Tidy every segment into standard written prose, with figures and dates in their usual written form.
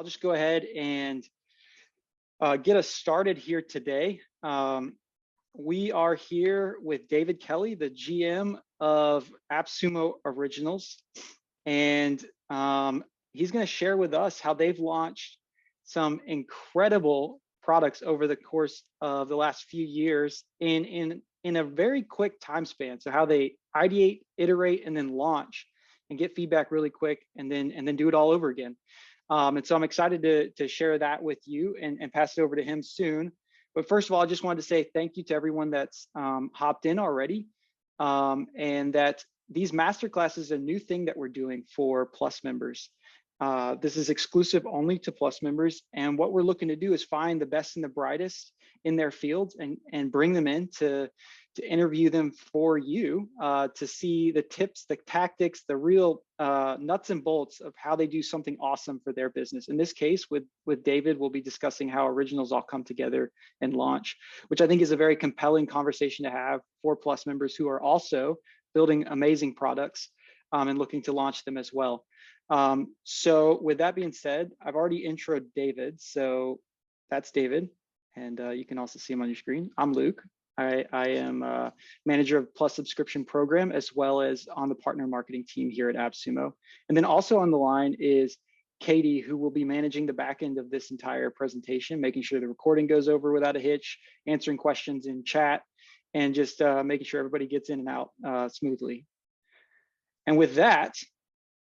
I'll just go ahead and get us started here today. We are here with David Kelly, the GM of AppSumo Originals, and he's going to share with us how they've launched some incredible products over the course of the last few years in a very quick time span. So how they ideate, iterate, and then launch and get feedback really quick, and then do it all over again. And so I'm excited to share that with you and pass it over to him soon. But first of all, I just wanted to say thank you to everyone that's hopped in already, and that these masterclasses is a new thing that we're doing for Plus members. This is exclusive only to Plus members. And what we're looking to do is find the best and the brightest in their fields and bring them in to interview them for you, to see the tips, the tactics, the real nuts and bolts of how they do something awesome for their business. In this case, with David, we'll be discussing how originals all come together and launch, which I think is a very compelling conversation to have for Plus members who are also building amazing products and looking to launch them as well. So with that being said, I've already introed David. So that's David. And you can also see him on your screen. I'm Luke. I am a manager of Plus subscription program, as well as on the partner marketing team here at AppSumo. And then also on the line is Katie, who will be managing the back end of this entire presentation, making sure the recording goes over without a hitch, answering questions in chat, and just making sure everybody gets in and out smoothly. And with that,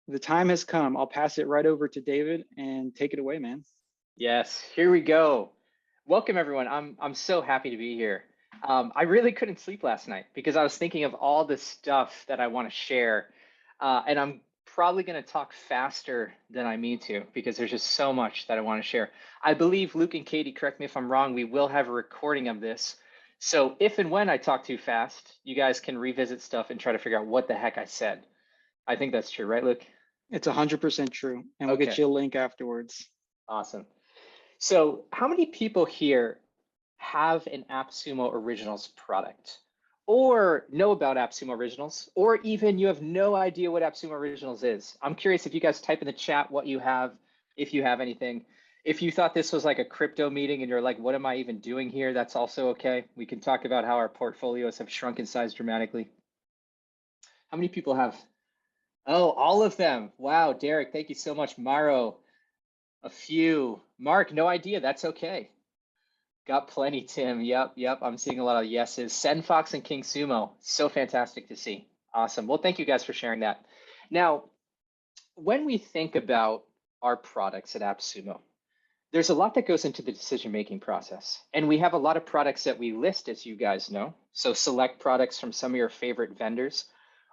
the time has come. I'll pass it right over to David and take it away, man. Yes, here we go. Welcome, everyone. I'm so happy to be here. I really couldn't sleep last night because I was thinking of all the stuff that I want to share. And I'm probably going to talk faster than I mean to because there's just so much that I want to share. I believe Luke and Katie, correct me if I'm wrong, we will have a recording of this. So if and when I talk too fast, you guys can revisit stuff and try to figure out what the heck I said. I think that's true, right, Luke? It's 100% true. And we'll get you a link afterwards. Awesome. So how many people here have an AppSumo Originals product or know about AppSumo Originals, or even you have no idea what AppSumo Originals is? I'm curious if you guys type in the chat what you have, if you have anything. If you thought this was like a crypto meeting and you're like, what am I even doing here? That's also okay. We can talk about how our portfolios have shrunk in size dramatically. How many people have? Oh, all of them. Wow, Derek, thank you so much. Maro, a few. Mark, no idea. That's okay. Got plenty, Tim. Yep. I'm seeing a lot of yeses. SendFox and King Sumo. So fantastic to see. Awesome. Well, thank you guys for sharing that. Now, when we think about our products at AppSumo, there's a lot that goes into the decision-making process. And we have a lot of products that we list, as you guys know. So select products from some of your favorite vendors.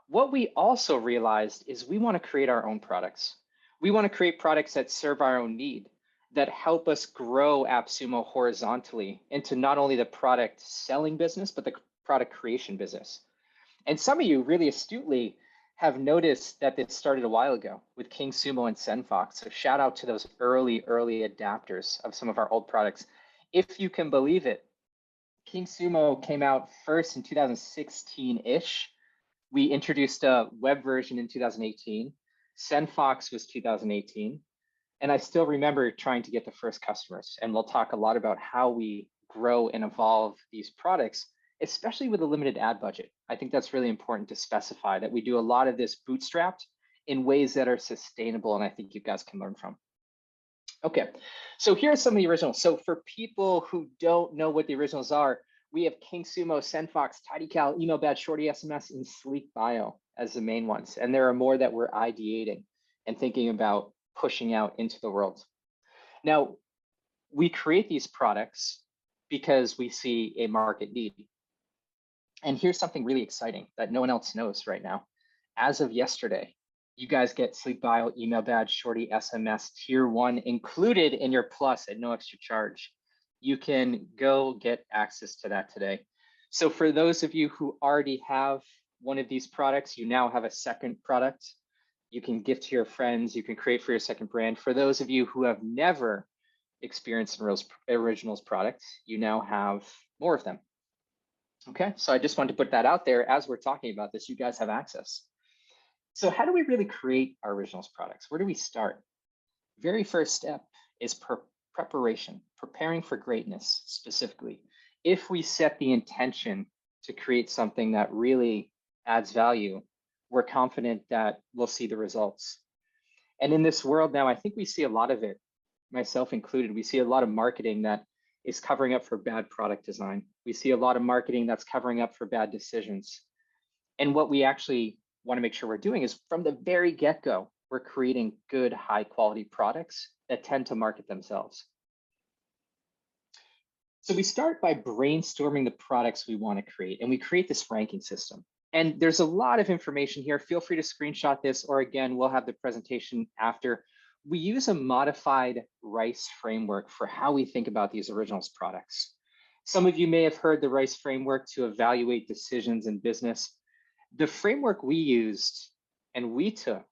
What we also realized is we want to create our own products. We want to create products that serve our own need, that help us grow AppSumo horizontally into not only the product selling business, but the product creation business. And some of you really astutely have noticed that this started a while ago with King Sumo and SendFox. So shout out to those early adapters of some of our old products. If you can believe it, King Sumo came out first in 2016-ish. We introduced a web version in 2018. SendFox was 2018. And I still remember trying to get the first customers. And we'll talk a lot about how we grow and evolve these products, especially with a limited ad budget. I think that's really important to specify that we do a lot of this bootstrapped in ways that are sustainable. And I think you guys can learn from. Okay, so here are some of the originals. So for people who don't know what the originals are, we have King Sumo, SendFox, TidyCal, Email Badge, Shorty SMS, and Sleek Bio as the main ones. And there are more that we're ideating and thinking about pushing out into the world. Now, we create these products because we see a market need. And here's something really exciting that no one else knows right now. As of yesterday, you guys get Sleek Bio, Email Badge, Shorty SMS, Tier 1 included in your Plus at no extra charge. You can go get access to that today. So for those of you who already have one of these products, you now have a second product. You can gift to your friends. You can create for your second brand. For those of you who have never experienced an Originals product, you now have more of them. Okay, so I just wanted to put that out there as we're talking about this. You guys have access. So how do we really create our Originals products? Where do we start? Very first step is preparation, preparing for greatness specifically. If we set the intention to create something that really adds value, we're confident that we'll see the results. And in this world now, I think we see a lot of it, myself included. We see a lot of marketing that is covering up for bad product design. We see a lot of marketing that's covering up for bad decisions. And what we actually want to make sure we're doing is from the very get-go, we're creating good, high quality products that tend to market themselves. So we start by brainstorming the products we want to create, and we create this ranking system. And there's a lot of information here. Feel free to screenshot this, or again, we'll have the presentation after. We use a modified RICE framework for how we think about these originals products. Some of you may have heard the RICE framework to evaluate decisions in business. The framework we used and we took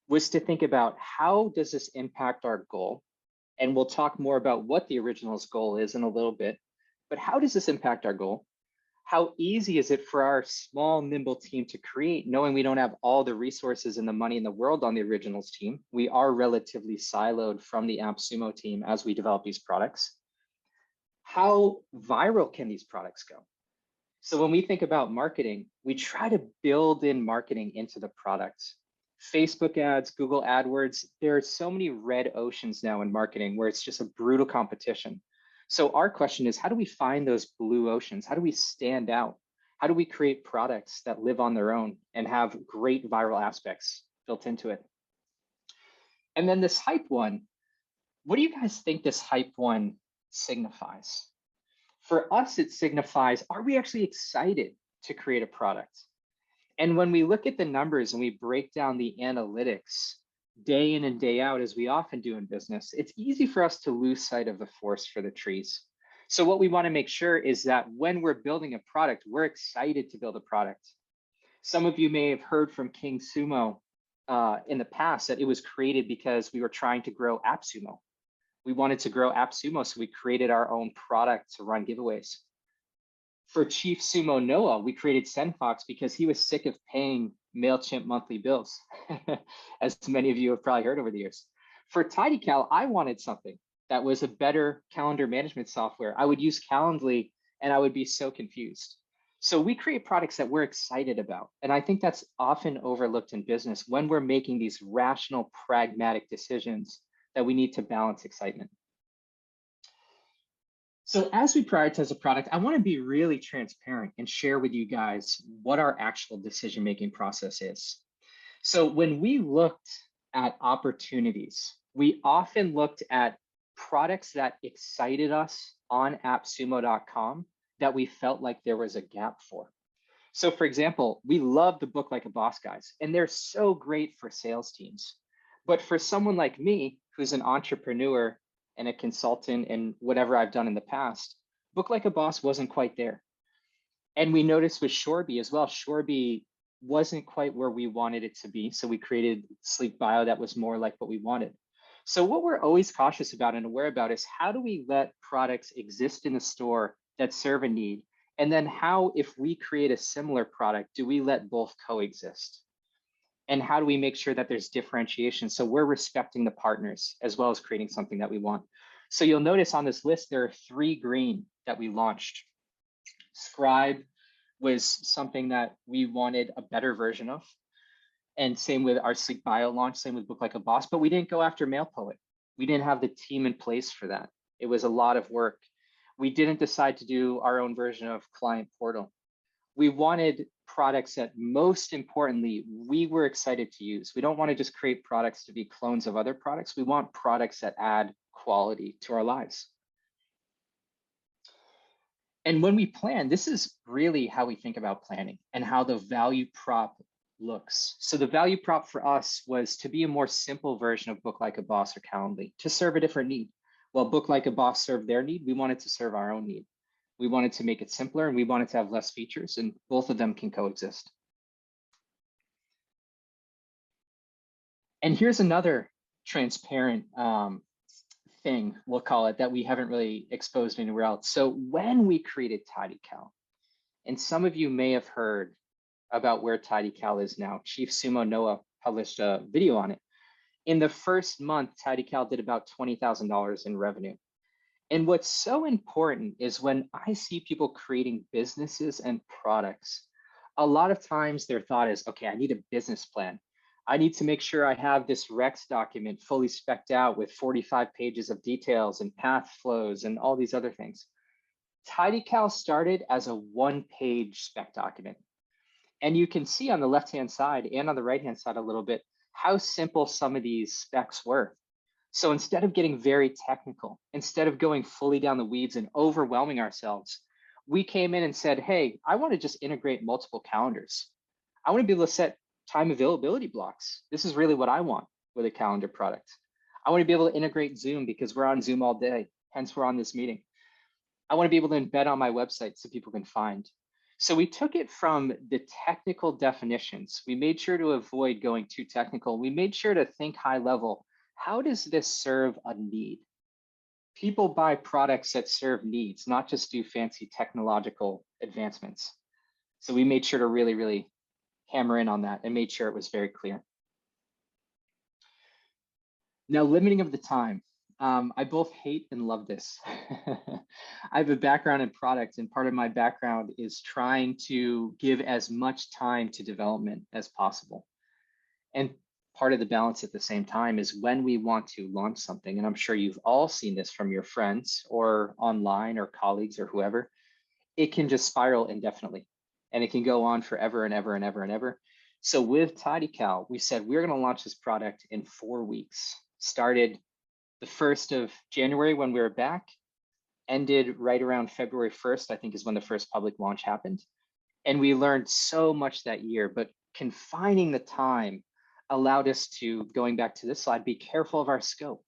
was to think about how does this impact our goal? And we'll talk more about what the originals goal is in a little bit, but how does this impact our goal? How easy is it for our small, nimble team to create, knowing we don't have all the resources and the money in the world on the originals team? We are relatively siloed from the AppSumo team as we develop these products. How viral can these products go? So when we think about marketing, we try to build in marketing into the products. Facebook ads, Google AdWords, there are so many red oceans now in marketing where it's just a brutal competition. So our question is, how do we find those blue oceans? How do we stand out? How do we create products that live on their own and have great viral aspects built into it? And then this hype one, what do you guys think this hype one signifies? For us, it signifies, are we actually excited to create a product? And when we look at the numbers and we break down the analytics day in and day out, as we often do in business, it's easy for us to lose sight of the forest for the trees. So what we want to make sure is that when we're building a product, we're excited to build a product. Some of you may have heard from King Sumo in the past that it was created because we were trying to grow AppSumo. We wanted to grow AppSumo, so we created our own product to run giveaways. For Chief Sumo Noah, we created SendFox because he was sick of paying MailChimp monthly bills, as many of you have probably heard over the years. For TidyCal, I wanted something that was a better calendar management software. I would use Calendly and I would be so confused. So we create products that we're excited about. And I think that's often overlooked in business when we're making these rational, pragmatic decisions that we need to balance excitement. So as we prioritize a product, I want to be really transparent and share with you guys what our actual decision-making process is. So when we looked at opportunities, we often looked at products that excited us on appsumo.com that we felt like there was a gap for. So for example, we love the Book Like a Boss guys, and they're so great for sales teams. But for someone like me, who's an entrepreneur and a consultant and whatever I've done in the past, Book Like a Boss wasn't quite there. And we noticed with Shorby as well, Shorby wasn't quite where we wanted it to be. So we created Sleek Bio that was more like what we wanted. So what we're always cautious about and aware about is how do we let products exist in the store that serve a need? And then how, if we create a similar product, do we let both coexist? And how do we make sure that there's differentiation? So we're respecting the partners as well as creating something that we want. So you'll notice on this list, there are 3 green that we launched. Scribe was something that we wanted a better version of. And same with our Sleek Bio launch, same with Book Like a Boss, but we didn't go after Mail Poet. We didn't have the team in place for that. It was a lot of work. We didn't decide to do our own version of Client Portal. We wanted products that, most importantly, we were excited to use. We don't want to just create products to be clones of other products. We want products that add quality to our lives. And when we plan, this is really how we think about planning and how the value prop looks. So the value prop for us was to be a more simple version of Book Like a Boss or Calendly to serve a different need. While Book Like a Boss served their need, we wanted to serve our own need. We wanted to make it simpler and we wanted to have less features, and both of them can coexist. And here's another transparent thing, we'll call it, that we haven't really exposed anywhere else. So when we created TidyCal, and some of you may have heard about where TidyCal is now, Chief Sumo Noah published a video on it. In the first month, TidyCal did about $20,000 in revenue. And what's so important is when I see people creating businesses and products, a lot of times their thought is, okay, I need a business plan. I need to make sure I have this Rex document fully spec'd out with 45 pages of details and path flows and all these other things. TidyCal started as a one-page spec document. And you can see on the left-hand side and on the right-hand side a little bit how simple some of these specs were. So instead of getting very technical, instead of going fully down the weeds and overwhelming ourselves, we came in and said, hey, I want to just integrate multiple calendars. I want to be able to set time availability blocks. This is really what I want with a calendar product. I want to be able to integrate Zoom because we're on Zoom all day, hence we're on this meeting. I want to be able to embed on my website so people can find. So we took it from the technical definitions. We made sure to avoid going too technical. We made sure to think high level. How does this serve a need? People buy products that serve needs, not just do fancy technological advancements. So we made sure to really, really hammer in on that and made sure it was very clear. Now, limiting of the time. I both hate and love this. I have a background in product, and part of my background is trying to give as much time to development as possible. And part of the balance at the same time is when we want to launch something, and I'm sure you've all seen this from your friends or online or colleagues or whoever, it can just spiral indefinitely and it can go on forever and ever and ever and ever. So with TidyCal, we said we're going to launch this product in 4 weeks. Started the 1st of January when we were back, ended right around February 1st, I think is when the first public launch happened. And we learned so much that year, but confining the time allowed us to, going back to this slide, be careful of our scope.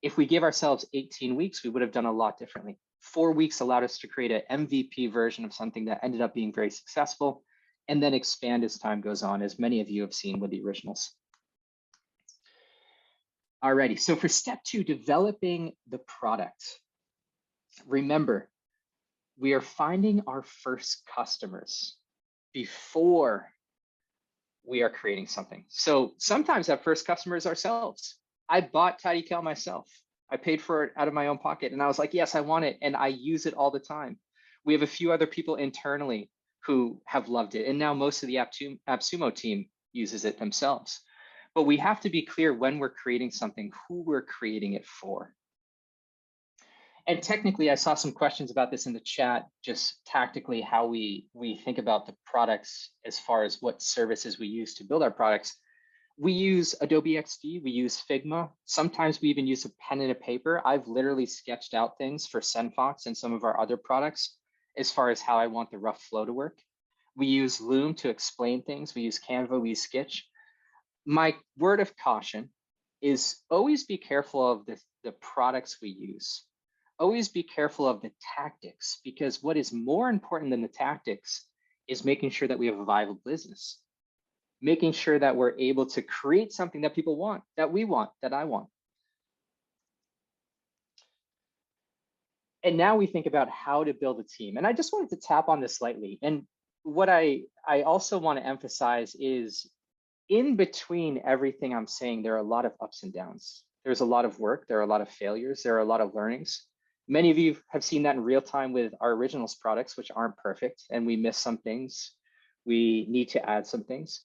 If we gave ourselves 18 weeks, we would have done a lot differently. 4 weeks allowed us to create an MVP version of something that ended up being very successful, and then expand as time goes on, as many of you have seen with the originals. Alrighty, so for step 2, developing the product. Remember, we are finding our first customers before we are creating something. So sometimes that first customer is ourselves. I bought TidyCal myself. I paid for it out of my own pocket and I was like, yes, I want it. And I use it all the time. We have a few other people internally who have loved it. And now most of the AppSumo team uses it themselves. But we have to be clear when we're creating something, who we're creating it for. And technically, I saw some questions about this in the chat, just tactically how we think about the products as far as what services we use to build our products. We use Adobe XD, we use Figma. Sometimes we even use a pen and a paper. I've literally sketched out things for SendFox and some of our other products as far as how I want the rough flow to work. We use Loom to explain things. We use Canva, we use Sketch. My word of caution is always be careful of the products we use. Always be careful of the tactics, because what is more important than the tactics is making sure that we have a viable business, making sure that we're able to create something that people want, that we want, that I want. And now we think about how to build a team. And I just wanted to tap on this slightly. And what I also want to emphasize is in between everything I'm saying, there are a lot of ups and downs. There's a lot of work. There are a lot of failures. There are a lot of learnings. Many of you have seen that in real time with our originals products, which aren't perfect, and we miss some things. We need to add some things.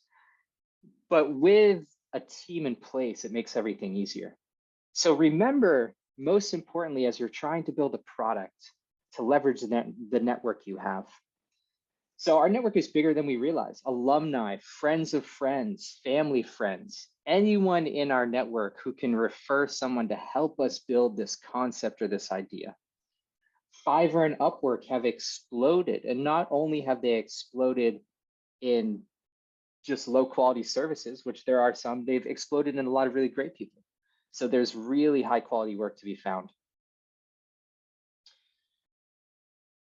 But with a team in place, it makes everything easier. So remember, most importantly, as you're trying to build a product, to leverage the network you have. So our network is bigger than we realize. Alumni, friends of friends, family friends, anyone in our network who can refer someone to help us build this concept or this idea. Fiverr and Upwork have exploded, and not only have they exploded in just low quality services, which there are some, they've exploded in a lot of really great people. So there's really high quality work to be found.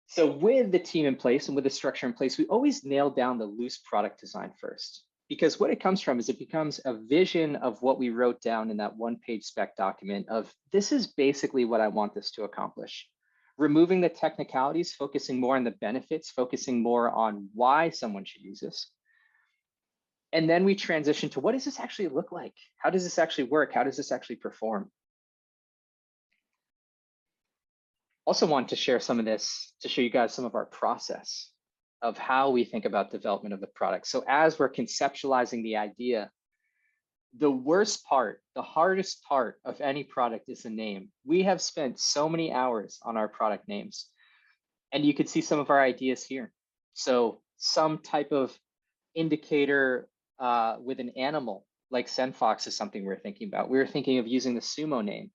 So with the team in place and with the structure in place, we always nail down the loose product design first, because what it comes from is it becomes a vision of what we wrote down in that one-page spec document of, this is basically what I want this to accomplish. Removing the technicalities, focusing more on the benefits, focusing more on why someone should use this. And then we transition to what does this actually look like? How does this actually work? How does this actually perform? Also want to share some of this to show you guys some of our process of how we think about development of the product. So as we're conceptualizing the idea, the worst part, the hardest part of any product is the name. We have spent so many hours on our product names, and you can see some of our ideas here. So some type of indicator with an animal like SendFox is something we're thinking about. We were thinking of using the Sumo name.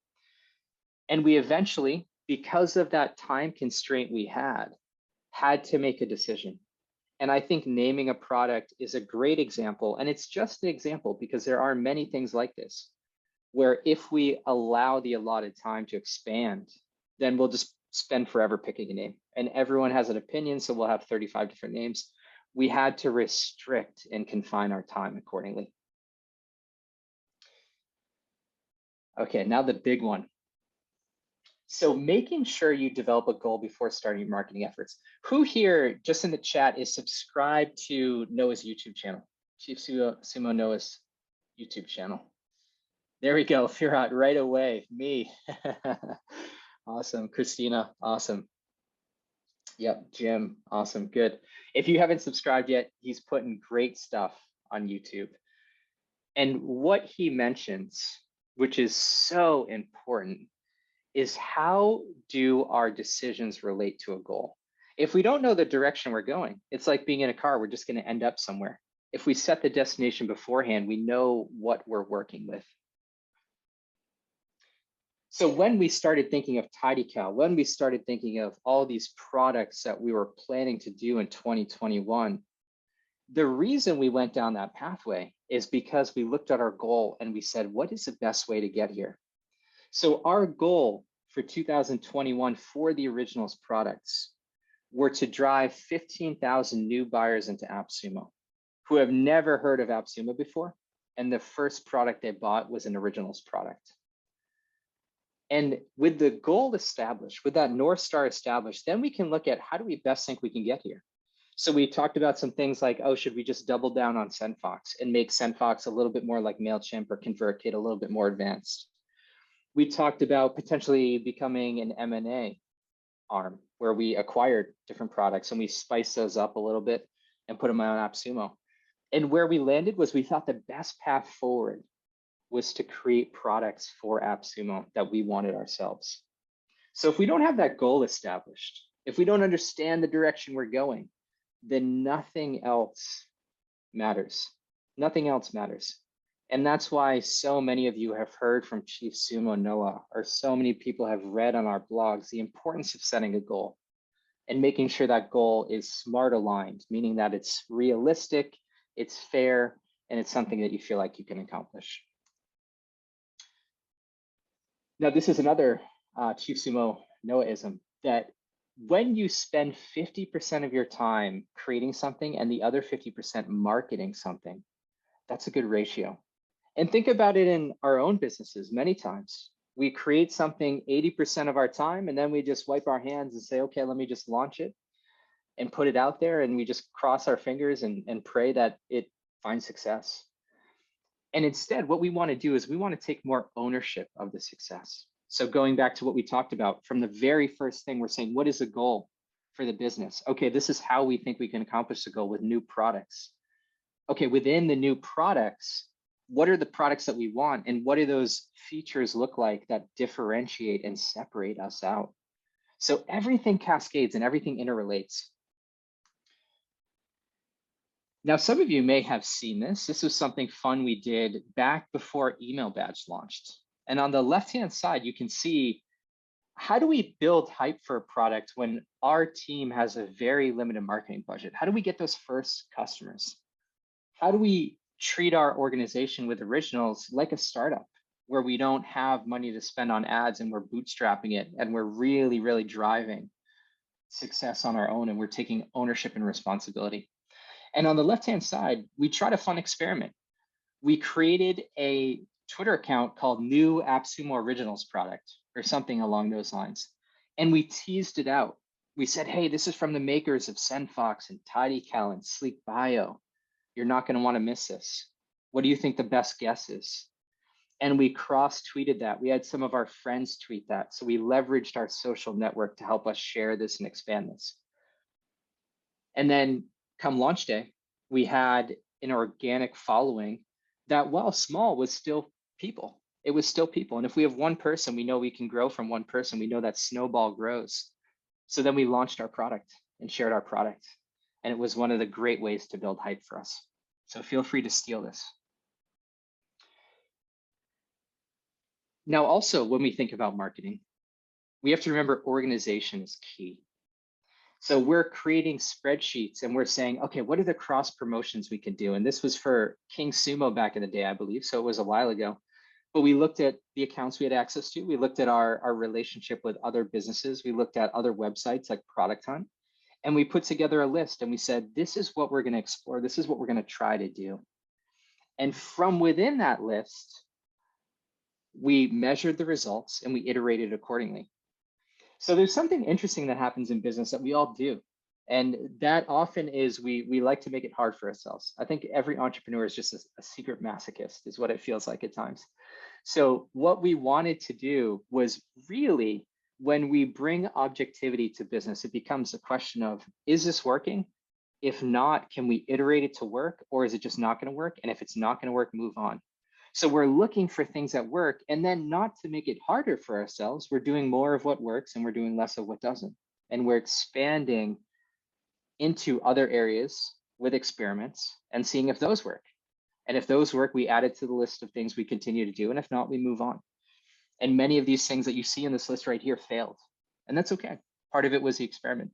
And we eventually, because of that time constraint we had to make a decision. And I think naming a product is a great example. And it's just an example because there are many things like this, where if we allow the allotted time to expand, then we'll just spend forever picking a name. And everyone has an opinion, so we'll have 35 different names. We had to restrict and confine our time accordingly. Okay, now the big one. So making sure you develop a goal before starting your marketing efforts. Who here, just in the chat, is subscribed to Noah's YouTube channel? Chief Sumo Noah's YouTube channel. There we go, Firat, right away, me. Awesome, Christina, awesome. Yep, Jim, awesome, good. If you haven't subscribed yet, he's putting great stuff on YouTube. And what he mentions, which is so important, is how do our decisions relate to a goal? If we don't know the direction we're going, it's like being in a car, we're just going to end up somewhere. If we set the destination beforehand, we know what we're working with. So when we started thinking of TidyCal, when we started thinking of all these products that we were planning to do in 2021, the reason we went down that pathway is because we looked at our goal and we said, what is the best way to get here? So our goal for 2021 for the Originals products were to drive 15,000 new buyers into AppSumo who have never heard of AppSumo before. And the first product they bought was an Originals product. And with the goal established, with that North Star established, then we can look at how do we best think we can get here? So we talked about some things like, oh, should we just double down on SendFox and make SendFox a little bit more like MailChimp or ConvertKit, a little bit more advanced? We talked about potentially becoming an M&A arm where we acquired different products and we spiced those up a little bit and put them on AppSumo. And where we landed was we thought the best path forward was to create products for AppSumo that we wanted ourselves. So if we don't have that goal established, if we don't understand the direction we're going, then nothing else matters. Nothing else matters. And that's why so many of you have heard from Chief Sumo Noah, or so many people have read on our blogs, the importance of setting a goal and making sure that goal is smart aligned, meaning that it's realistic, it's fair, and it's something that you feel like you can accomplish. Now, this is another Chief Sumo Noahism, that when you spend 50% of your time creating something and the other 50% marketing something, that's a good ratio. And think about it in our own businesses. Many times we create something 80% of our time, and then we just wipe our hands and say, okay, let me just launch it and put it out there. And we just cross our fingers and pray that it finds success. And instead, what we want to do is we want to take more ownership of the success. So going back to what we talked about from the very first thing, we're saying, what is the goal for the business? Okay, this is how we think we can accomplish the goal with new products. Okay, within the new products, what are the products that we want, and what do those features look like that differentiate and separate us out? So everything cascades and everything interrelates. Now, some of you may have seen this. This was something fun we did back before Email Badge launched. And on the left-hand side, you can see, how do we build hype for a product when our team has a very limited marketing budget? How do we get those first customers? How do we treat our organization with Originals like a startup where we don't have money to spend on ads and we're bootstrapping it and we're really, really driving success on our own and we're taking ownership and responsibility? And on the left-hand side, we tried a fun experiment. We created a Twitter account called New AppSumo Originals Product or something along those lines. And we teased it out. We said, hey, this is from the makers of SendFox and TidyCal and Sleek Bio. You're not going to want to miss this. What do you think the best guess is? And we cross-tweeted that. We had some of our friends tweet that. So we leveraged our social network to help us share this and expand this. And then come launch day, we had an organic following that, while small, was still people. It was still people. And if we have one person, we know we can grow from one person. We know that snowball grows. So then we launched our product and shared our product. And it was one of the great ways to build hype for us. So feel free to steal this. Now, also, when we think about marketing, we have to remember organization is key. So we're creating spreadsheets and we're saying, okay, what are the cross promotions we can do? And this was for King Sumo back in the day, I believe. So it was a while ago. But we looked at the accounts we had access to. We looked at our relationship with other businesses. We looked at other websites like Product Hunt. And we put together a list and we said, this is what we're going to explore. This is what we're going to try to do. And from within that list, we measured the results and we iterated accordingly. So there's something interesting that happens in business that we all do. And that often is we like to make it hard for ourselves. I think every entrepreneur is just a secret masochist, is what it feels like at times. So what we wanted to do was really, when we bring objectivity to business, it becomes a question of, is this working? If not, can we iterate it to work, or is it just not going to work? And if it's not going to work, move on. So we're looking for things that work, and then, not to make it harder for ourselves, we're doing more of what works and we're doing less of what doesn't. And we're expanding into other areas with experiments and seeing if those work. And if those work, we add it to the list of things we continue to do. And if not, we move on. And many of these things that you see in this list right here failed. And that's okay. Part of it was the experiment.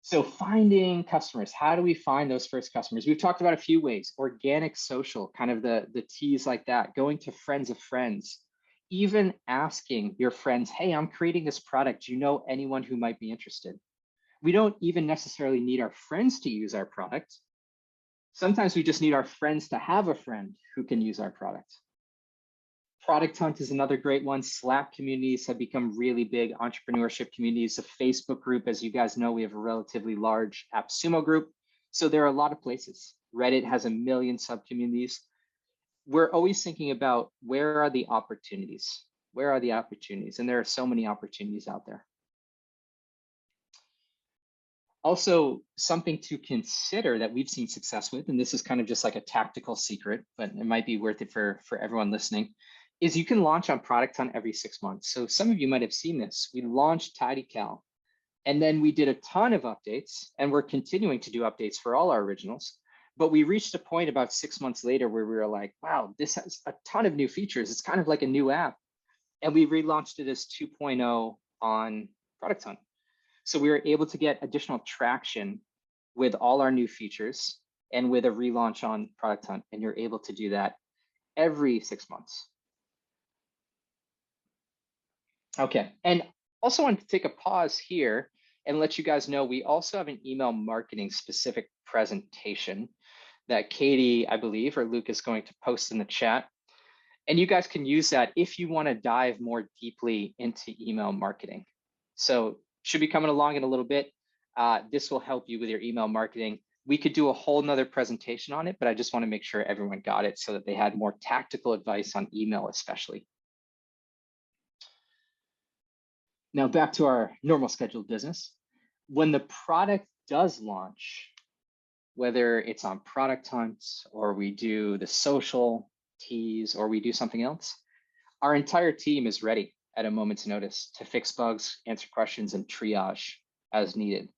So finding customers, how do we find those first customers? We've talked about a few ways: organic social, kind of the T's like that, going to friends of friends, even asking your friends, hey, I'm creating this product. Do you know anyone who might be interested? We don't even necessarily need our friends to use our product. Sometimes we just need our friends to have a friend who can use our product. Product Hunt is another great one. Slack communities have become really big entrepreneurship communities. A Facebook group, as you guys know, we have a relatively large AppSumo group. So there are a lot of places. Reddit has 1 million sub-communities. We're always thinking about, where are the opportunities? Where are the opportunities? And there are so many opportunities out there. Also, something to consider that we've seen success with, and this is kind of just like a tactical secret, but it might be worth it for everyone listening, is you can launch on Product Hunt every 6 months. So some of you might have seen this. We launched TidyCal, and then we did a ton of updates, and we're continuing to do updates for all our originals. But we reached a point about 6 months later where we were like, wow, this has a ton of new features. It's kind of like a new app. And we relaunched it as 2.0 on Product Hunt. So we were able to get additional traction with all our new features and with a relaunch on Product Hunt. And you're able to do that every 6 months. Okay, and also want to take a pause here and let you guys know we also have an email marketing specific presentation that Katie, I believe, or Luke is going to post in the chat. And you guys can use that if you want to dive more deeply into email marketing. So should be coming along in a little bit. This will help you with your email marketing. We could do a whole nother presentation on it, but I just want to make sure everyone got it so that they had more tactical advice on email, especially. Now back to our normal scheduled business. When the product does launch, whether it's on Product Hunt or we do the social tease or we do something else, our entire team is ready at a moment's notice to fix bugs, answer questions, and triage as needed.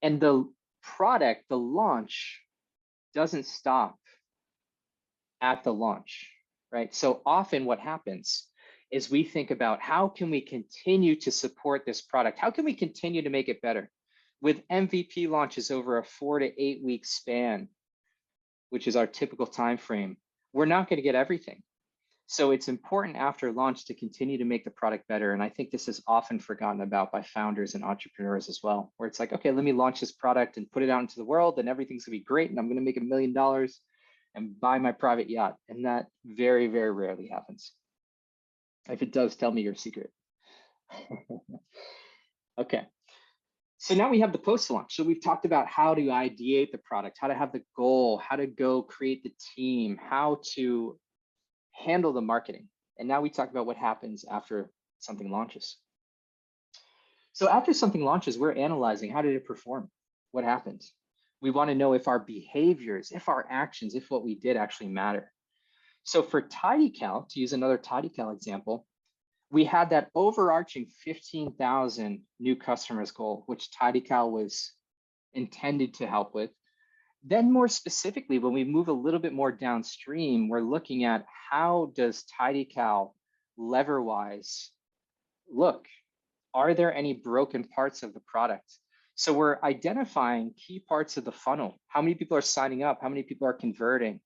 And the product, the launch, doesn't stop at the launch, right? So often what happens is we think about, how can we continue to support this product? How can we continue to make it better? With MVP launches over a 4 to 8 week span, which is our typical time frame, we're not going to get everything. So it's important after launch to continue to make the product better. And I think this is often forgotten about by founders and entrepreneurs as well, where it's like, okay, let me launch this product and put it out into the world and everything's gonna be great and I'm gonna make $1 million and buy my private yacht. And that very, very rarely happens. If it does, tell me your secret. Okay. So now we have the post-launch. So we've talked about how to ideate the product, how to have the goal, how to go create the team, how to handle the marketing. And now we talk about what happens after something launches. So after something launches, we're analyzing how did it perform? What happened? We want to know if our behaviors, if our actions, if what we did actually matter. So for TidyCal, to use another TidyCal example, we had that overarching 15,000 new customers goal, which TidyCal was intended to help with. Then more specifically, when we move a little bit more downstream, we're looking at how does TidyCal lever-wise look? Are there any broken parts of the product? So we're identifying key parts of the funnel. How many people are signing up? How many people are converting?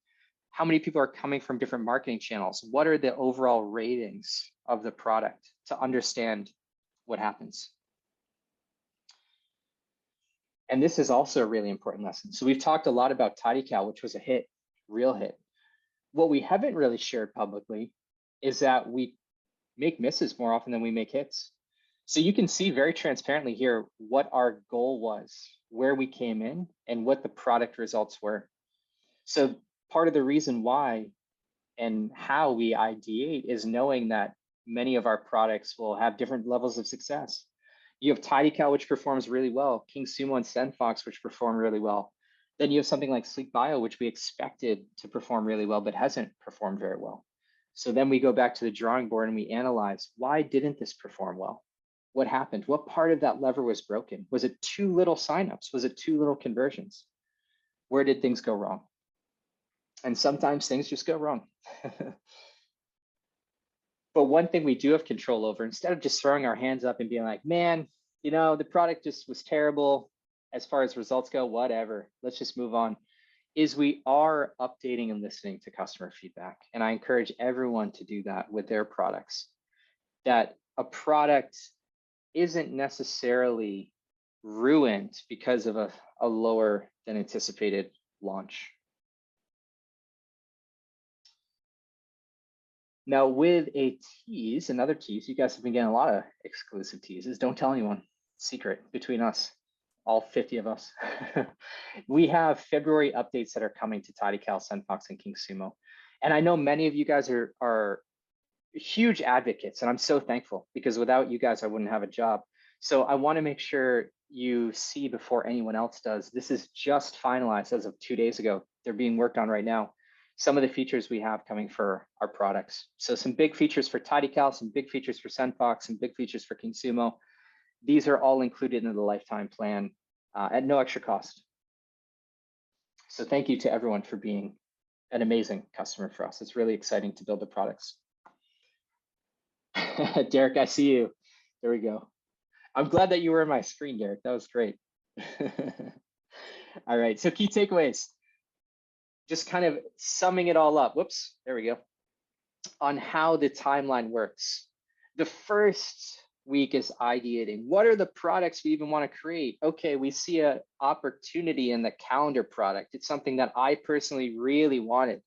How many people are coming from different marketing channels? What are the overall ratings of the product to understand what happens? And this is also a really important lesson. So we've talked a lot about TidyCal, which was a hit, real hit. What we haven't really shared publicly is that we make misses more often than we make hits. So you can see very transparently here what our goal was, where we came in, and what the product results were. So part of the reason why and how we ideate is knowing that many of our products will have different levels of success. You have TidyCal, which performs really well, KingSumo and SendFox, which perform really well. Then you have something like Sleek Bio, which we expected to perform really well, but hasn't performed very well. So then we go back to the drawing board and we analyze, why didn't this perform well? What happened? What part of that lever was broken? Was it too little signups? Was it too little conversions? Where did things go wrong? And sometimes things just go wrong. But one thing we do have control over, instead of just throwing our hands up and being like, man, you know, the product just was terrible as far as results go, whatever, let's just move on, is we are updating and listening to customer feedback. And I encourage everyone to do that with their products. That a product isn't necessarily ruined because of a lower than anticipated launch. Now with a tease, another tease, you guys have been getting a lot of exclusive teases. Don't tell anyone, secret between us, all 50 of us. We have February updates that are coming to TidyCal, SendFox, and KingSumo. And I know many of you guys are huge advocates, and I'm so thankful because without you guys, I wouldn't have a job. So I want to make sure you see before anyone else does. This is just finalized as of 2 days ago. They're being worked on right now. Some of the features we have coming for our products. So some big features for TidyCal, some big features for SendFox, some big features for KingSumo. These are all included in the lifetime plan at no extra cost. So thank you to everyone for being an amazing customer for us. It's really exciting to build the products. Derek, I see you. There we go. I'm glad that you were on my screen, Derek. That was great. All right, so key takeaways. Just kind of summing it all up. Whoops, there we go. On how the timeline works. The first week is ideating. What are the products we even want to create? Okay, we see an opportunity in the calendar product. It's something that I personally really wanted.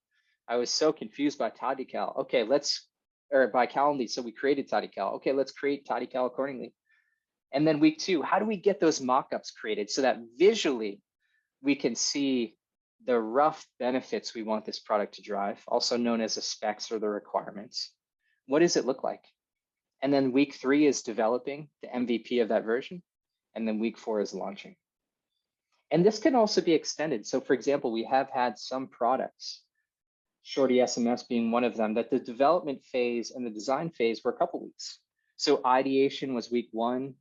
I was so confused by TidyCal. Okay, or by Calendly, so we created TidyCal. Okay, let's create TidyCal accordingly. And then week 2, how do we get those mockups created so that visually we can see the rough benefits we want this product to drive, also known as the specs or the requirements. What does it look like? And then week 3 is developing the MVP of that version. And then week 4 is launching. And this can also be extended. So for example, we have had some products, Shorty SMS being one of them, that the development phase and the design phase were a couple weeks. So ideation was week 1,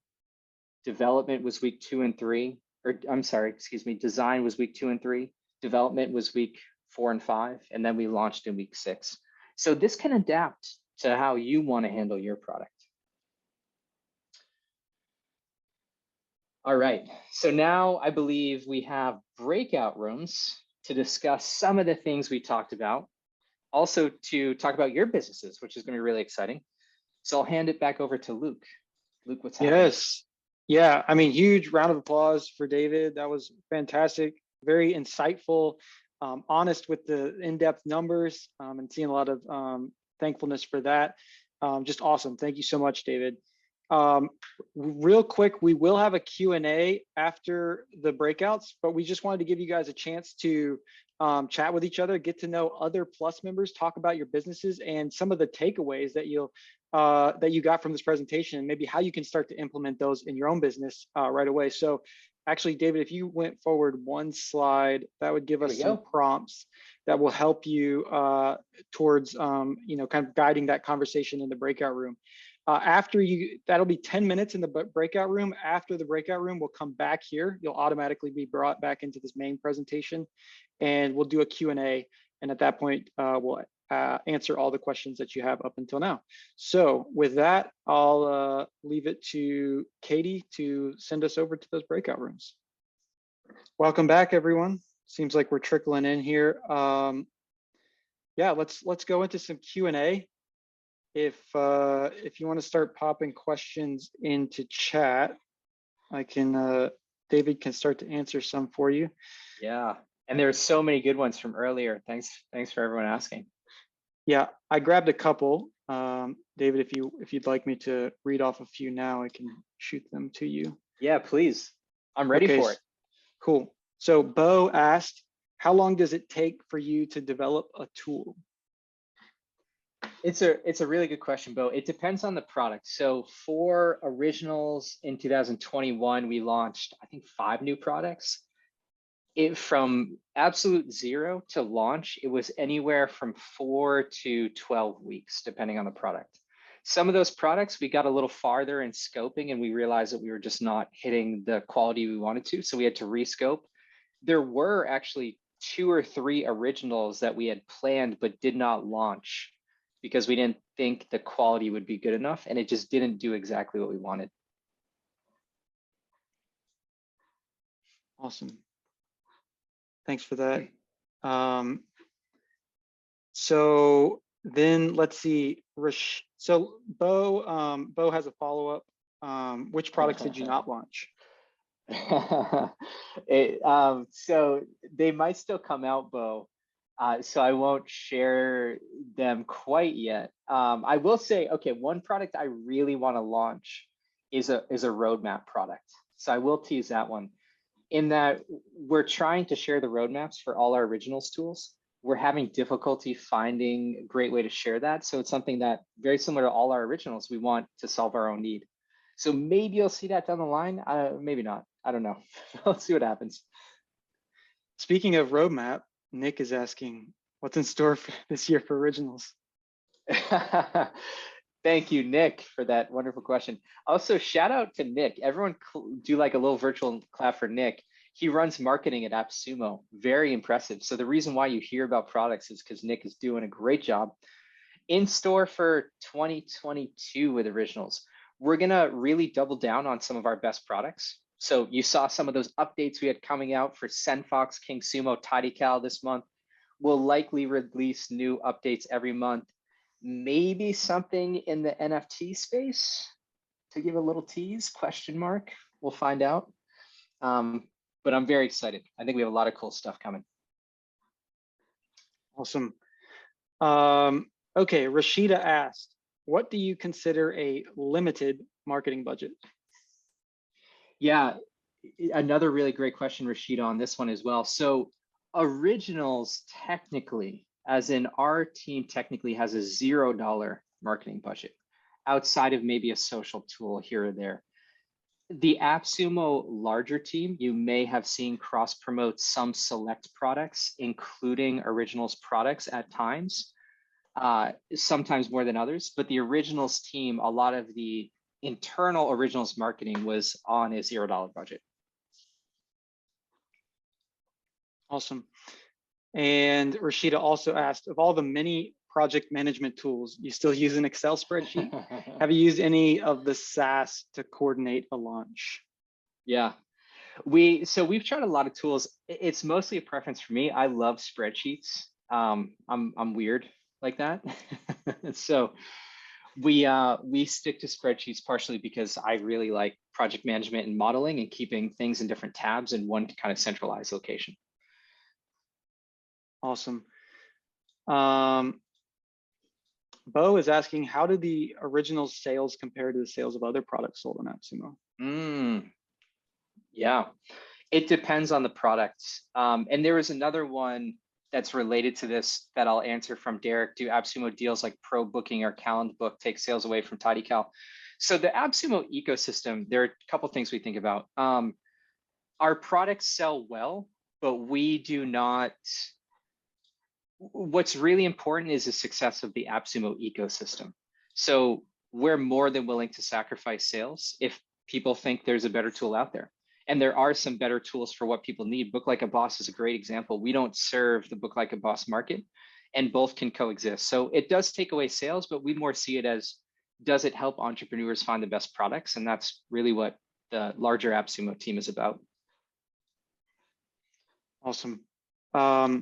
development was week 2 and 3, or I'm sorry, excuse me, design was week 2 and 3. Development was week 4 and 5, and then we launched in week 6. So this can adapt to how you want to handle your product. All right, so now I believe we have breakout rooms to discuss some of the things we talked about, also to talk about your businesses, which is going to be really exciting. So I'll hand it back over to Luke. Luke, what's happening? Yes. Yeah, I mean, huge round of applause for David. That was fantastic. Very insightful, honest with the in-depth numbers, and seeing a lot of thankfulness for that. Just awesome. Thank you so much, David. Real quick, we will have a Q&A after the breakouts, but we just wanted to give you guys a chance to chat with each other, get to know other Plus members, talk about your businesses and some of the takeaways that you got from this presentation, and maybe how you can start to implement those in your own business right away. So actually, David, if you went forward one slide, that would give us some prompts that will help you towards kind of guiding that conversation in the breakout room. That'll be 10 minutes in the breakout room. After the breakout room, we'll come back here. You'll automatically be brought back into this main presentation, and we'll do a Q&A. And at that point, we'll answer all the questions that you have up until now. So with that, I'll leave it to Katie to send us over to those breakout rooms. Welcome back, everyone. Seems like we're trickling in here. Yeah, let's go into some Q&A. If you want to start popping questions into chat, David can start to answer some for you. Yeah, and there's so many good ones from earlier. Thanks for everyone asking. Yeah, I grabbed a couple. David, if you'd like me to read off a few now, I can shoot them to you. Yeah, please. I'm ready for it. Cool. So Bo asked, how long does it take for you to develop a tool? It's a really good question, Bo. It depends on the product. So for Originals in 2021, we launched, I think, 5 new products. From absolute zero to launch, it was anywhere from 4 to 12 weeks, depending on the product. Some of those products, we got a little farther in scoping and we realized that we were just not hitting the quality we wanted to, so we had to rescope. There were actually 2 or 3 Originals that we had planned but did not launch because we didn't think the quality would be good enough, and it just didn't do exactly what we wanted. Awesome. Thanks for that. So then let's see. So Bo has a follow-up. Which products did you not launch? So they might still come out, Bo. So I won't share them quite yet. I will say, okay, one product I really want to launch is a roadmap product. So I will tease that one. In that we're trying to share the roadmaps for all our Originals tools. We're having difficulty finding a great way to share that. So it's something that, very similar to all our Originals, we want to solve our own need. So maybe you'll see that down the line. Maybe not. I don't know. Let's see what happens. Speaking of roadmap, Nick is asking, what's in store for this year for Originals? Thank you, Nick, for that wonderful question. Also, shout out to Nick. Everyone do like a little virtual clap for Nick. He runs marketing at AppSumo. Very impressive. So the reason why you hear about products is because Nick is doing a great job. In store for 2022 with Originals, we're going to really double down on some of our best products. So you saw some of those updates we had coming out for SendFox, King Sumo, TidyCal this month. We'll likely release new updates every month. Maybe something in the NFT space, to give a little tease, question mark. We'll find out. But I'm very excited. I think we have a lot of cool stuff coming. Awesome. Okay, Rashida asked, what do you consider a limited marketing budget? Yeah, another really great question, Rashida, on this one as well. So Originals technically, as in our team technically has a $0 marketing budget outside of maybe a social tool here or there. The AppSumo larger team, you may have seen cross promote some select products, including Originals products at times, sometimes more than others. But the Originals team, a lot of the internal Originals marketing was on a $0 budget. Awesome. And Rashida also asked, of all the many project management tools, you still use an Excel spreadsheet? Have you used any of the SaaS to coordinate a launch? Yeah, we've tried a lot of tools. It's mostly a preference for me. I love spreadsheets. I'm weird like that. So we stick to spreadsheets partially because I really like project management and modeling and keeping things in different tabs in one kind of centralized location. Awesome. Bo is asking, how do the originals sales compare to the sales of other products sold on AppSumo? Yeah, it depends on the product. And there was another one that's related to this that I'll answer from Derek. Do AppSumo deals like Pro Booking or Calendar Book take sales away from TidyCal? So the AppSumo ecosystem, there are a couple things we think about. Our products sell well, but we do not. What's really important is the success of the AppSumo ecosystem. So we're more than willing to sacrifice sales if people think there's a better tool out there. And there are some better tools for what people need. Book Like a Boss is a great example. We don't serve the Book Like a Boss market, and both can coexist. So it does take away sales, but we more see it as, does it help entrepreneurs find the best products? And that's really what the larger AppSumo team is about. Awesome. So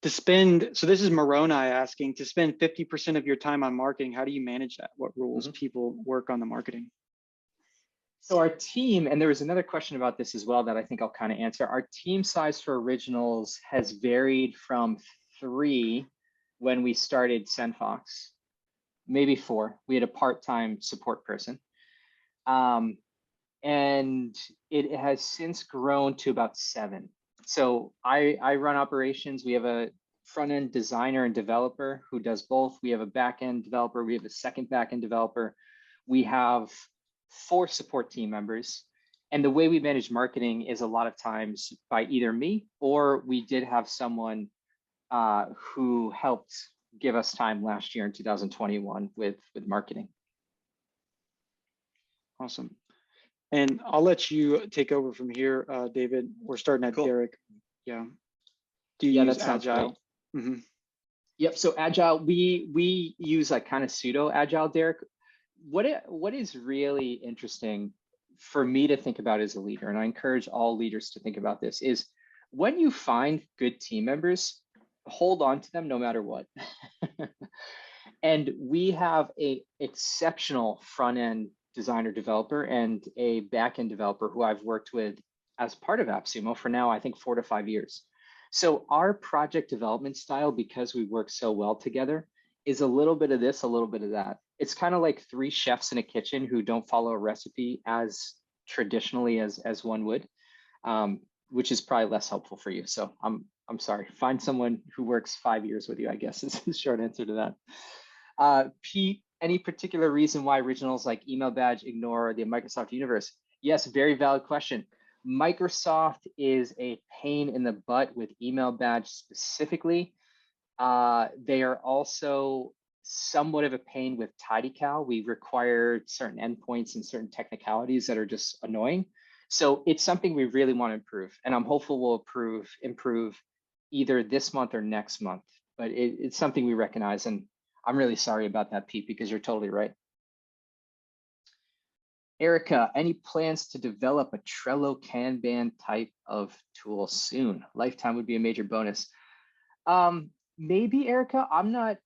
this is Moroni asking, to spend 50% of your time on marketing, how do you manage that? What rules people work on the marketing? So our team, and there was another question about this as well that I think I'll kind of answer. Our team size for originals has varied from 3 when we started SendFox, maybe 4. We had a part-time support person. And it has since grown to about 7. So I run operations. We have a front-end designer and developer who does both. We have a back-end developer. We have a second back-end developer. We have 4 support team members. And the way we manage marketing is a lot of times by either me, or we did have someone who helped give us time last year in 2021 with marketing. Awesome. And I'll let you take over from here, David. We're starting at Derek. Yeah. Do you use Agile? Yep. So Agile, we use like kind of pseudo Agile, Derek. What is really interesting for me to think about as a leader, and I encourage all leaders to think about this, is when you find good team members, hold on to them no matter what. And we have a exceptional front-end designer developer and a back-end developer who I've worked with as part of AppSumo for now, I think 4 to 5 years. So our project development style, because we work so well together, is a little bit of this, a little bit of that. It's kind of like 3 chefs in a kitchen who don't follow a recipe as traditionally as one would, which is probably less helpful for you. So I'm sorry. Find someone who works 5 years with you, I guess, is the short answer to that. Pete, any particular reason why originals like Email Badge ignore the Microsoft universe? Yes, very valid question. Microsoft is a pain in the butt with Email Badge specifically. They are also somewhat of a pain with TidyCal. We require certain endpoints and certain technicalities that are just annoying. So it's something we really want to improve, and I'm hopeful we'll improve either this month or next month. But it's something we recognize, and I'm really sorry about that, Pete, because you're totally right. Erica, any plans to develop a Trello Kanban type of tool soon? Lifetime would be a major bonus. Maybe, Erica. I'm not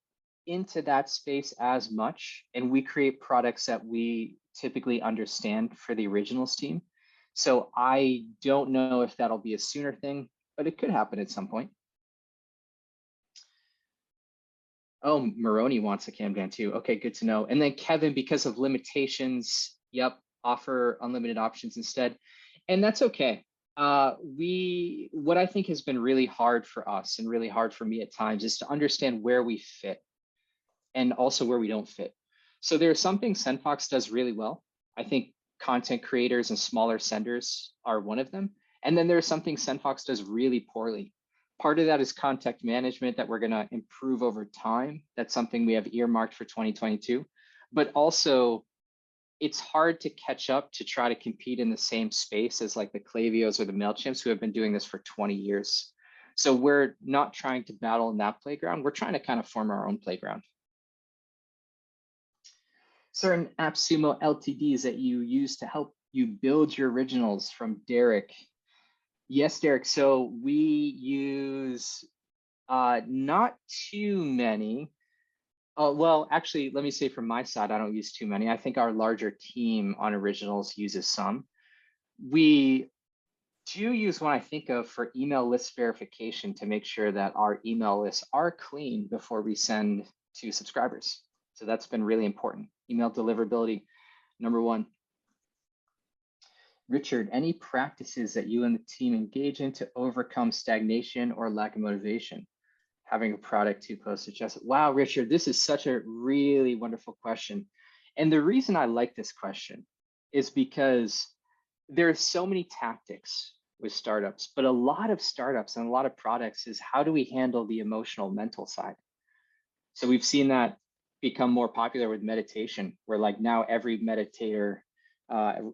into that space as much, and we create products that we typically understand for the originals team. So I don't know if that'll be a sooner thing, but it could happen at some point. Oh, Moroni wants a Kanban too. Okay, good to know. And then Kevin, because of limitations, yep, offer unlimited options instead. And that's okay. What I think has been really hard for us and really hard for me at times is to understand where we fit and also where we don't fit. So there are some things SendFox does really well. I think content creators and smaller senders are one of them. And then there are some things SendFox does really poorly. Part of that is contact management that we're going to improve over time. That's something we have earmarked for 2022. But also, it's hard to catch up to try to compete in the same space as like the Klaviyo's or the MailChimps who have been doing this for 20 years. So we're not trying to battle in that playground. We're trying to kind of form our own playground. Certain AppSumo LTDs that you use to help you build your originals, from Derek. Yes, Derek. So we use not too many. Well, actually, let me say from my side, I don't use too many. I think our larger team on originals uses some. We do use one I think of for email list verification to make sure that our email lists are clean before we send to subscribers. So that's been really important. Email deliverability, number one. Richard, any practices that you and the team engage in to overcome stagnation or lack of motivation? Having a product too close to chest. Wow, Richard, this is such a really wonderful question. And the reason I like this question is because there are so many tactics with startups, but a lot of startups and a lot of products is how do we handle the emotional mental side? So we've seen that become more popular with meditation, where like now every meditator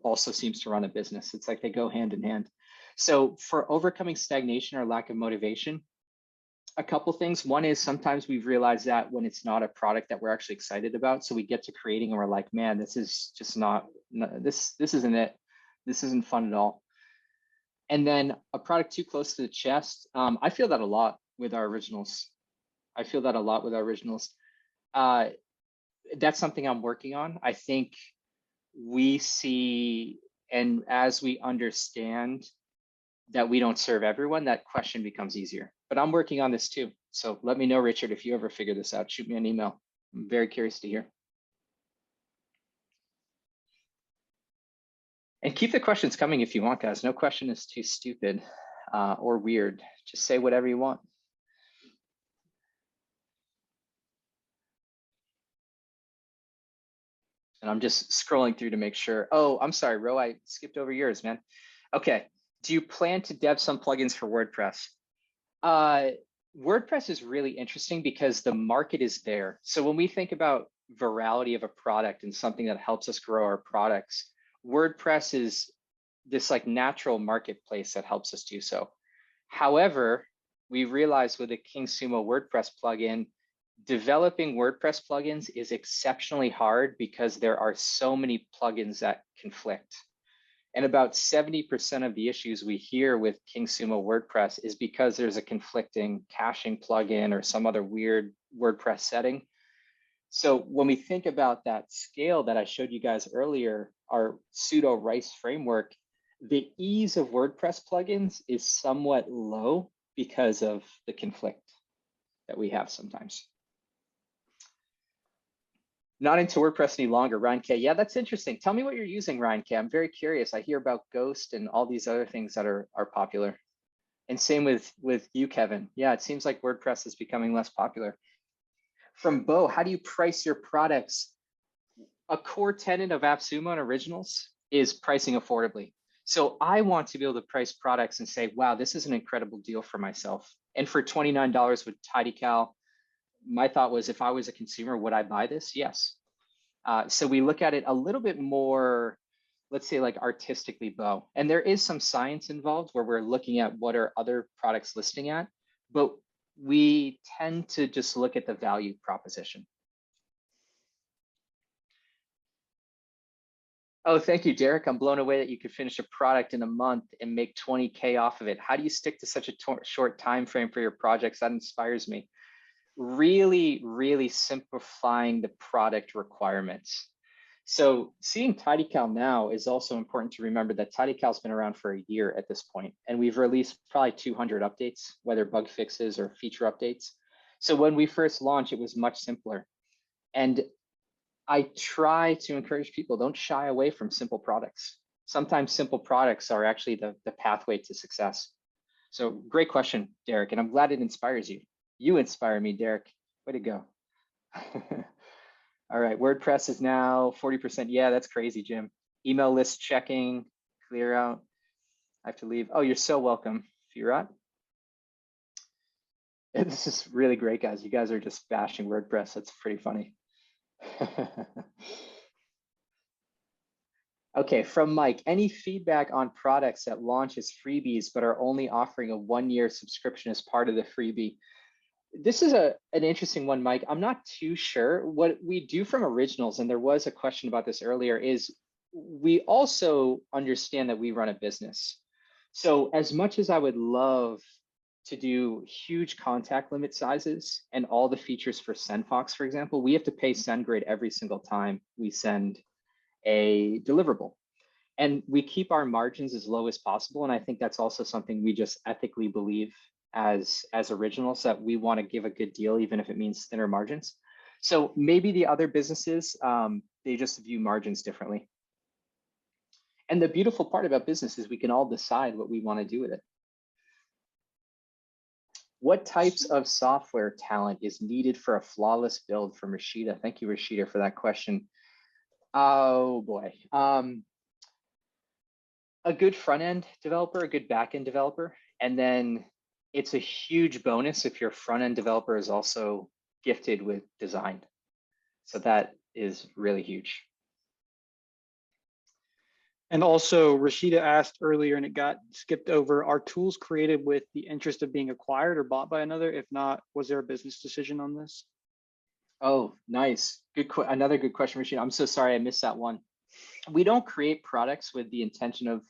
also seems to run a business. It's like they go hand in hand. So for overcoming stagnation or lack of motivation, a couple things. One is sometimes we've realized that when it's not a product that we're actually excited about, so we get to creating and we're like, man, this is just not this isn't it. This isn't fun at all. And then a product too close to the chest. I feel that a lot with our originals. That's something I'm working on. I think we see, and as we understand that we don't serve everyone, that question becomes easier. But I'm working on this too. So let me know, Richard, if you ever figure this out, shoot me an email. I'm very curious to hear. And keep the questions coming if you want, guys. No question is too stupid or weird. Just say whatever you want. And I'm just scrolling through to make sure. Oh, I'm sorry, Ro, I skipped over yours, man. Okay. Do you plan to dev some plugins for WordPress? WordPress is really interesting because the market is there. So when we think about virality of a product and something that helps us grow our products, WordPress is this like natural marketplace that helps us do so. However, we realized with the AppSumo WordPress plugin, developing WordPress plugins is exceptionally hard because there are so many plugins that conflict. And about 70% of the issues we hear with AppSumo WordPress is because there's a conflicting caching plugin or some other weird WordPress setting. So when we think about that scale that I showed you guys earlier, our pseudo rice framework, the ease of WordPress plugins is somewhat low because of the conflict that we have sometimes. Not into WordPress any longer, Ryan K. Yeah, that's interesting. Tell me what you're using, Ryan K. I'm very curious. I hear about Ghost and all these other things that are popular. And same with you, Kevin. Yeah, it seems like WordPress is becoming less popular. From Bo, how do you price your products? A core tenet of AppSumo and Originals is pricing affordably. So I want to be able to price products and say, wow, this is an incredible deal for myself. And for $29 with TidyCal, my thought was, if I was a consumer, would I buy this? Yes. So we look at it a little bit more, let's say like artistically, Bo. And there is some science involved where we're looking at what are other products listing at, but we tend to just look at the value proposition. Oh, thank you, Derek. I'm blown away that you could finish a product in a month and make 20K off of it. How do you stick to such a short time frame for your projects? That inspires me. Really, really simplifying the product requirements. So seeing TidyCal now is also important to remember that TidyCal's been around for a year at this point, and we've released probably 200 updates, whether bug fixes or feature updates. So when we first launched, it was much simpler. And I try to encourage people, don't shy away from simple products. Sometimes simple products are actually the pathway to success. So great question, Derek, and I'm glad it inspires you. You inspire me, Derek. Way to go. All right, WordPress is now 40%. Yeah, that's crazy, Jim. Email list checking, clear out. I have to leave. Oh, you're so welcome, Firat. This is really great, guys. You guys are just bashing WordPress. That's pretty funny. Okay, from Mike, any feedback on products that launch as freebies but are only offering a 1-year subscription as part of the freebie? This is an interesting one, Mike. I'm not too sure. What we do from Originals, and there was a question about this earlier, is we also understand that we run a business. So as much as I would love to do huge contact limit sizes and all the features for SendFox, for example, we have to pay SendGrid every single time we send a deliverable. And we keep our margins as low as possible. And I think that's also something we just ethically believe as Originals, that we want to give a good deal, even if it means thinner margins. So maybe the other businesses, they just view margins differently. And the beautiful part about business is we can all decide what we want to do with it. What types of software talent is needed for a flawless build? From Rashida. Thank you, Rashida, for that question. Oh boy. A good front-end developer, a good back-end developer, and then it's a huge bonus if your front-end developer is also gifted with design. So that is really huge. And also, Rashida asked earlier, and it got skipped over, are tools created with the interest of being acquired or bought by another? If not, was there a business decision on this? Oh, nice. Another good question, Rashida. I'm so sorry I missed that one. We don't create products with the intention of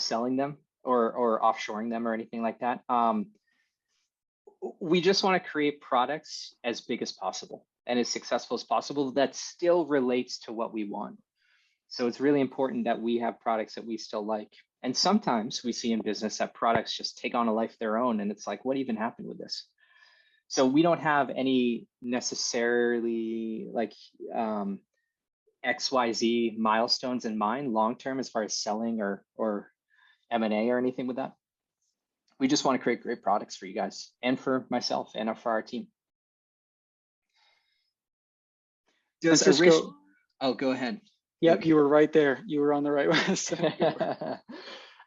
selling them or offshoring them or anything like that. We just want to create products as big as possible and as successful as possible that still relates to what we want. So it's really important that we have products that we still like. And sometimes we see in business that products just take on a life of their own, and it's like, what even happened with this? So we don't have any necessarily like XYZ milestones in mind long-term as far as selling or M&A or anything with that. We just want to create great products for you guys and for myself and for our team. Oh, go ahead. Yep, you were right there. You were on the right way.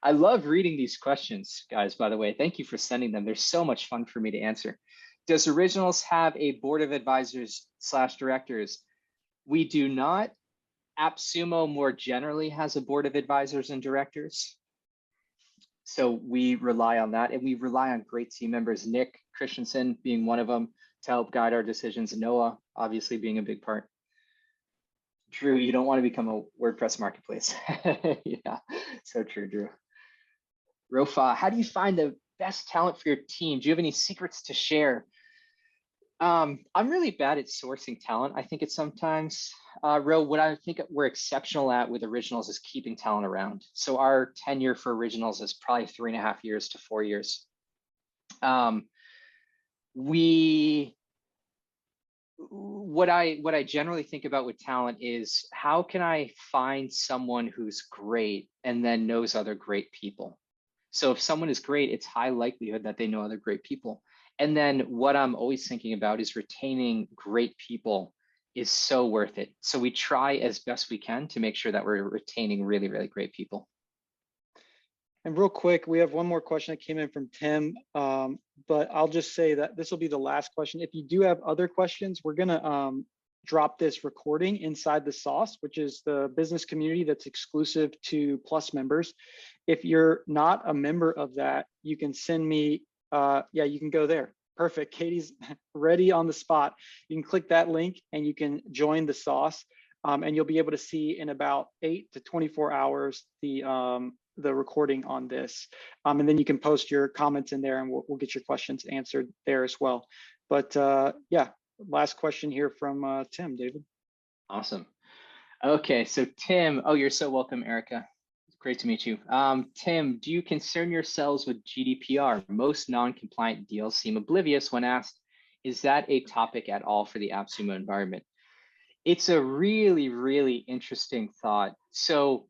I love reading these questions, guys, by the way. Thank you for sending them. They're so much fun for me to answer. Does Originals have a board of advisors / directors? We do not. AppSumo more generally has a board of advisors and directors. So we rely on that, and we rely on great team members, Nick Christensen being one of them, to help guide our decisions. Noah, obviously, being a big part. Drew, you don't want to become a WordPress marketplace. Yeah, so true, Drew. Rofa, how do you find the best talent for your team? Do you have any secrets to share? I'm really bad at sourcing talent. I think it's sometimes, what I think we're exceptional at with Originals is keeping talent around. So our tenure for Originals is probably 3.5 years to 4 years. What I generally think about with talent is how can I find someone who's great and then knows other great people? So if someone is great, it's high likelihood that they know other great people. And then what I'm always thinking about is retaining great people is so worth it. So we try as best we can to make sure that we're retaining really, really great people. And real quick, we have one more question that came in from Tim, but I'll just say that this will be the last question. If you do have other questions, we're gonna drop this recording inside the Sauce, which is the business community that's exclusive to Plus members. If you're not a member of that, you can send me, yeah, you can go there. Perfect, Katie's ready on the spot. You can click that link and you can join the Sauce, and you'll be able to see in about 8 to 24 hours the recording on this. And then you can post your comments in there and we'll get your questions answered there as well. But yeah, last question here from Tim, David. Awesome. Okay, so Tim, oh, you're so welcome, Erica. Great to meet you. Tim, do you concern yourselves with GDPR? Most non-compliant deals seem oblivious when asked, is that a topic at all for the AppSumo environment? It's a really, really interesting thought. So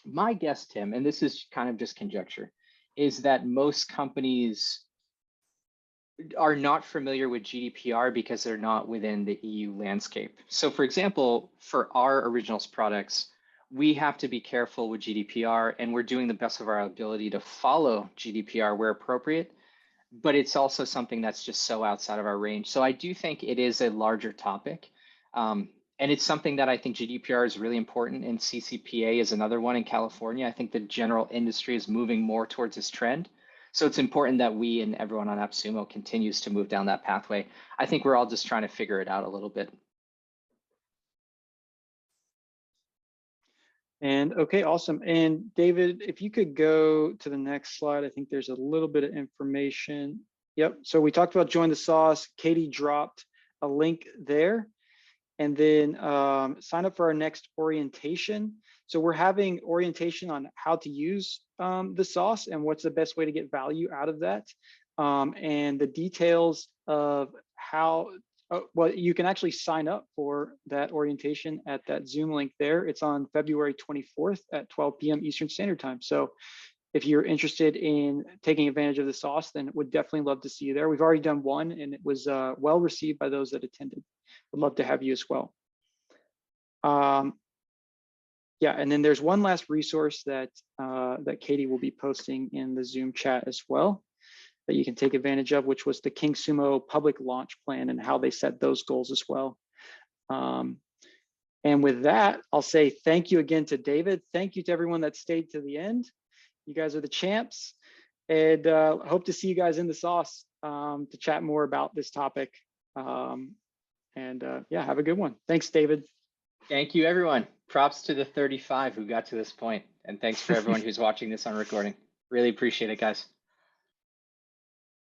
my guess, Tim, and this is kind of just conjecture, is that most companies are not familiar with GDPR because they're not within the EU landscape. So for example, for our Originals products, we have to be careful with GDPR, and we're doing the best of our ability to follow GDPR where appropriate, but it's also something that's just so outside of our range. So I do think it is a larger topic. And it's something that I think GDPR is really important, and CCPA is another one in California. I think the general industry is moving more towards this trend. So it's important that we and everyone on AppSumo continues to move down that pathway. I think we're all just trying to figure it out a little bit. And okay, awesome. And David, if you could go to the next slide, I think there's a little bit of information. Yep, so we talked about join the Sauce. Katie dropped a link there. And then sign up for our next orientation. So we're having orientation on how to use the Sauce and what's the best way to get value out of that. And the details of how Well, you can actually sign up for that orientation at that Zoom link there. It's on February 24th at 12 p.m. Eastern Standard Time. So if you're interested in taking advantage of the sauce, then would definitely love to see you there. We've already done one and it was well received by those that attended. Would love to have you as well. Yeah, and then there's one last resource that that Katie will be posting in the Zoom chat as well that you can take advantage of, which was the King Sumo public launch plan and how they set those goals as well. And with that, I'll say thank you again to David. Thank you to everyone that stayed to the end. You guys are the champs, and hope to see you guys in the sauce to chat more about this topic. Yeah, have a good one. Thanks, David. Thank you, everyone. Props to the 35 who got to this point, and thanks for everyone who's watching this on recording. Really appreciate it, guys.